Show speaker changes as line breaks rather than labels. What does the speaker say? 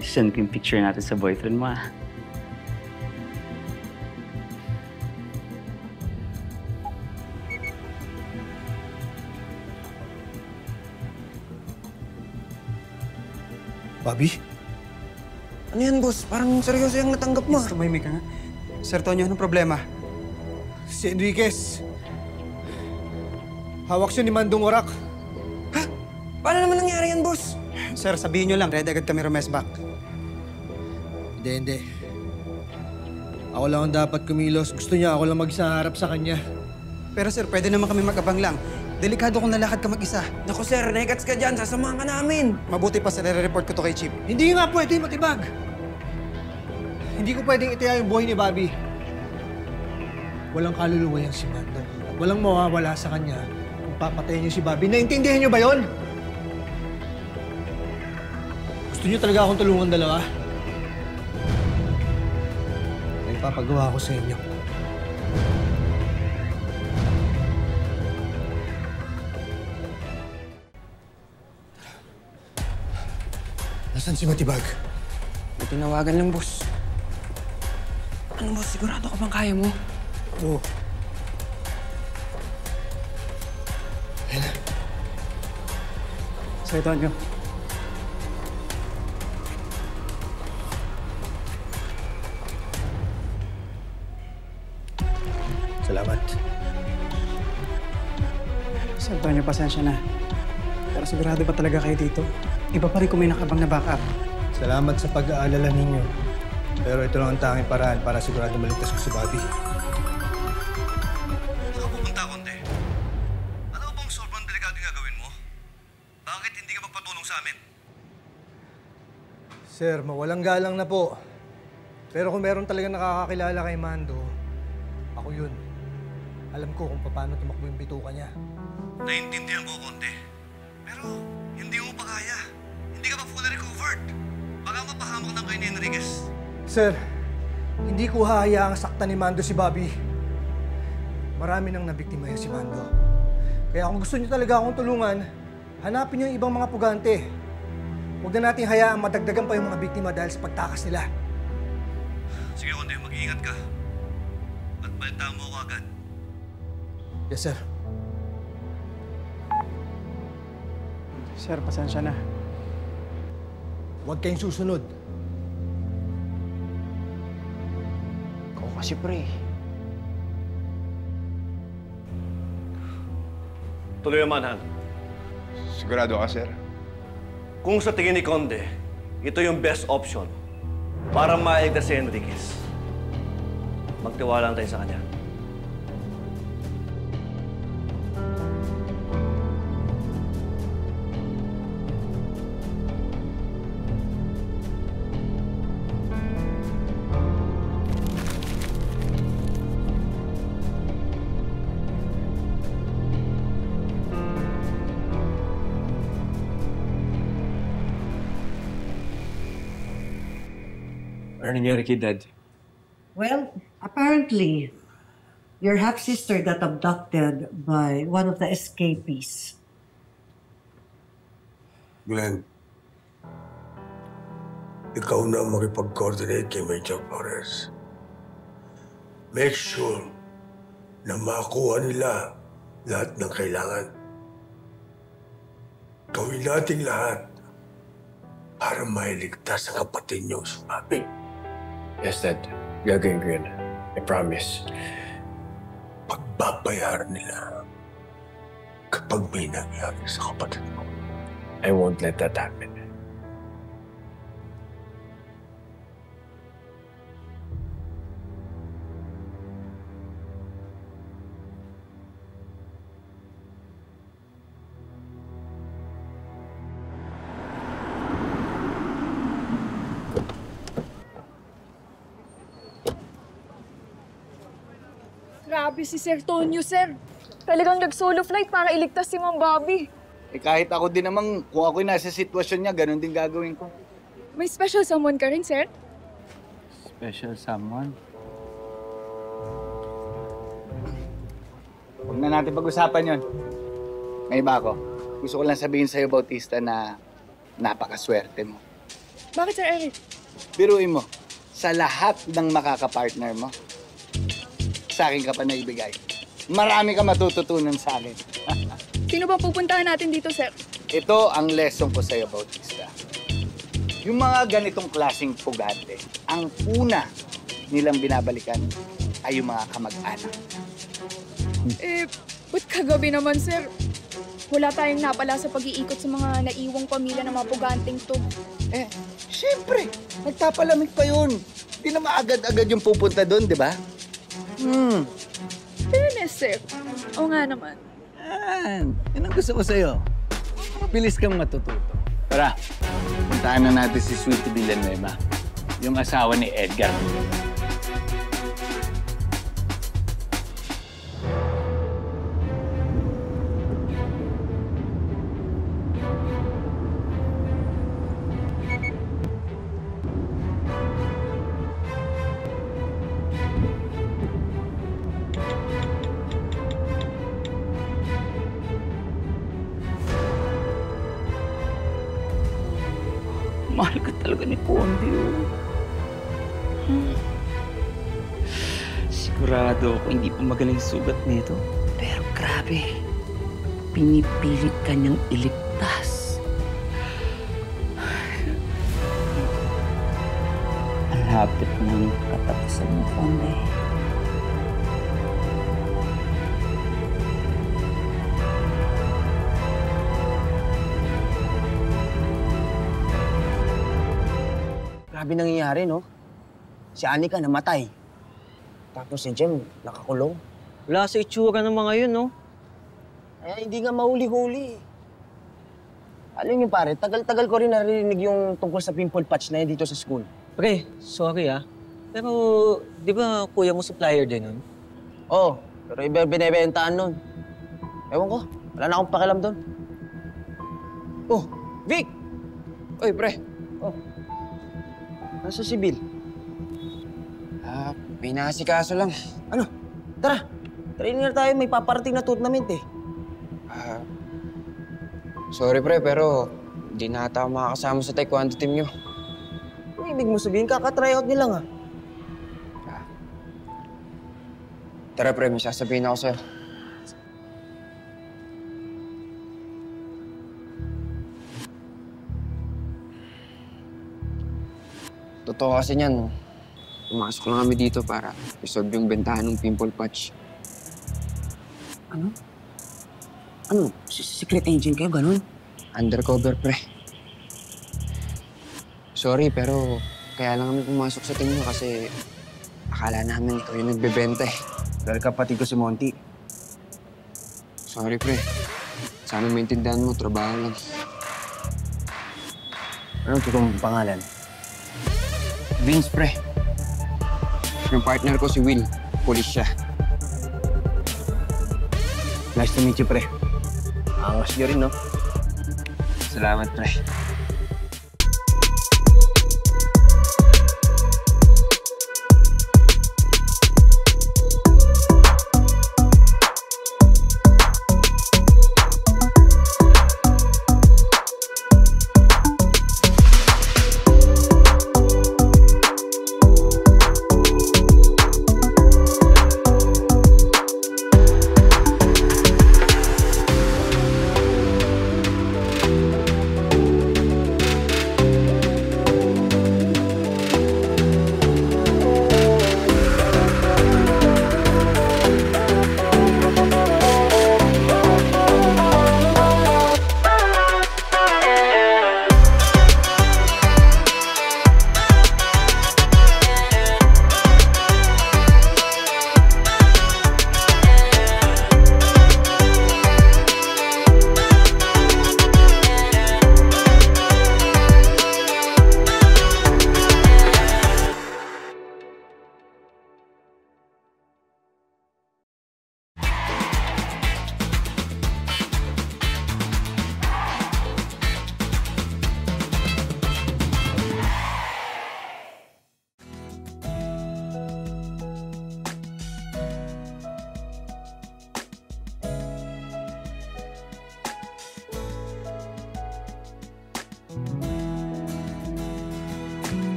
Send ko yung picture natin sa boyfriend mo, ah.
Bobby? Ano yan, boss? Parang seryoso yung natanggap mo.
Tumahimik ka nga. Sir Tonyo, anong problema?
Si Enriquez. Hawak siya ni Mandong Warak.
Ha? Paano naman nangyari yan, boss? Sir, sabihin nyo lang. Ready agad kami rumesback.
Hindi. Ako lang ang dapat kumilos. Gusto niya ako lang mag-isa sa kanya.
Pero sir, pwede naman kami mag-abang lang. Delikado kung nalakad ka mag-isa.
Naku sir, nekats ka dyan. Sasamahan ka namin.
Mabuti pa sa report ko to kay Chief.
Hindi nga pwede matibag. Hindi ko pwedeng itaya yung buhay ni Bobby. Walang kaluluwa yan si Mando. At walang mawawala sa kanya kung papatayin niyo si Bobby. Naintindihan niyo ba yon? Gusto niyo talaga akong tulungan dalawa? May papagawa ko sa inyo. Nasaan si Matibag?
May tinawagan lang, boss. Ano, boss? Sigurado ka bang kaya mo?
Oo. Ayan na.
Sir Tonyo.
Salamat.
Sir Tonyo, pasensya na. Pero sigurado pa talaga kayo dito? Iba pa rin kung may nakabang na backup.
Salamat sa pag-aalala ninyo. Pero ito lang ang tanging paraan para sigurado maligtas ko si Bobby.
Saan ka pupunta, Konde? Ano bang sobrang delikado yung gagawin mo? Bakit hindi ka magpatulong sa amin?
Sir, mawalang galang na po. Pero kung meron talaga nakakakilala kay Mando, ako yun. Alam ko kung paano tumakbo yung bituka niya.
Naiintindihan ko, Konde. Pero hindi mo pa kaya. Hindi ka pa fully recovered. Baka mapahamak ng kayo ni Enriquez.
Sir, hindi ko hahayaang saktan ni Mando si Bobby. Marami nang nabiktima yan si Mando. Kaya kung gusto niyo talaga akong tulungan, hanapin niyo yung ibang mga pugante. Huwag na natin hayaang madagdagan pa yung mga biktima dahil sa pagtakas nila.
Sige, Konde, mag-iingat ka. At balitaan mo ako agad.
Yes, sir.
Sir, pasensya na.
Huwag kayong susunod.
Ikaw kasi, pre.
Tuloy ang manhunt.
Sigurado ka, sir?
Kung sa tingin ni Conde, ito yung best option para mailigtas si Enriquez, magtiwala lang tayo sa kanya.
Ano nangyari kay Dad?
Well, apparently, your half-sister got abducted by one of the escapees.
Glenn, ikaw na ang makipag-coordinate kay Major Flores. Make sure na makuha nila lahat ng kailangan. Gawin nating lahat para mailigtas ang kapatid niyo si Bobby.
Yes, Dad. Gagawin ko yun. I promise.
Pagbabayaran nila kapag may nangyari sa kapatid mo.
I won't let that happen.
Grabe si Sir Tonyo, sir. Talagang nag-solo flight para iligtas si Ma'am Bobby.
Eh kahit ako din naman, kung ako'y nasa sitwasyon niya, ganun din gagawin ko.
May special someone ka rin, sir?
Special someone?
Huwag na natin pag-usapan yun. May iba ako. Gusto ko lang sabihin sa'yo, Bautista, na napakaswerte mo.
Bakit, Sir Eric?
Biruin mo, sa lahat ng makakapartner mo, sa akin ka pa naibigay. Marami ka matututunan sa akin.
Sino ba pupuntahan natin dito, Sir?
Ito ang lesson ko sa'yo, Bautista. Yung mga ganitong klaseng pugante, ang una nilang binabalikan ay yung mga kamag-anak.
Ba't kagabi naman, Sir? Wala tayong napala sa pag-iikot sa mga naiwang pamilya ng mga puganteng to.
Siyempre, nagtapalamig pa yun. Hindi na maagad-agad yung pupunta doon, di ba?
Fairness, Sir. Oo nga naman.
Yan ang gusto ko sa'yo. Bilis kang matututo. Tara, puntahan na natin si Sweetie Villanueva, yung asawa ni Edgar.
Mahal ka talaga ni Conde, oh. Sigurado ako hindi pa magaling sugat nito. Pero grabe, pinipilit ka niyang iligtas. Ang lapit ng katapusan mo, Conde.
Grabe nangyayari, no? Si Anika namatay. Tapos si Jem nakakulong.
Wala sa itsura ng mga yun, no?
Kaya hindi nga mahuli-huli. Alam niyo pare, tagal-tagal ko rin narinig yung tungkol sa pimple patch na yun dito sa school.
Pre, sorry pero di ba kuya mo supplier din nun?
Oo, pero iba binibentahan nun. Ewan ko, wala na akong pakialam doon. Oh, Vic! Oy, pre. Oh. Nasa si Bill? May nasikaso lang. Ano? Tara! Training na tayo, may paparating na tournament eh.
Sorry pre, pero hindi na ata ako makakasama sa taekwondo team nyo.
Ano ibig mo sabihin? Kaka-tryout niya lang
Tara pre, may sasabihin ako sa'yo. Totoo kasi niyan, pumasok lang kami dito para resolve yung bentahan ng pimple patch.
Ano? Ano? Secret agent kayo, ganun?
Undercover, pre. Sorry, pero kaya lang kami pumasok sa team nyo kasi akala namin ikaw yung nagbebenta eh.
Dahil kapatid ko si Monty.
Sorry, pre. Sana maintindihan mo, trabaho lang.
Anong totoong pangalan?
Vince, pre. Yung partner ko si Will. Pulis siya.
Nice to meet you, pre. Angas niyo rin, no?
Salamat, pre.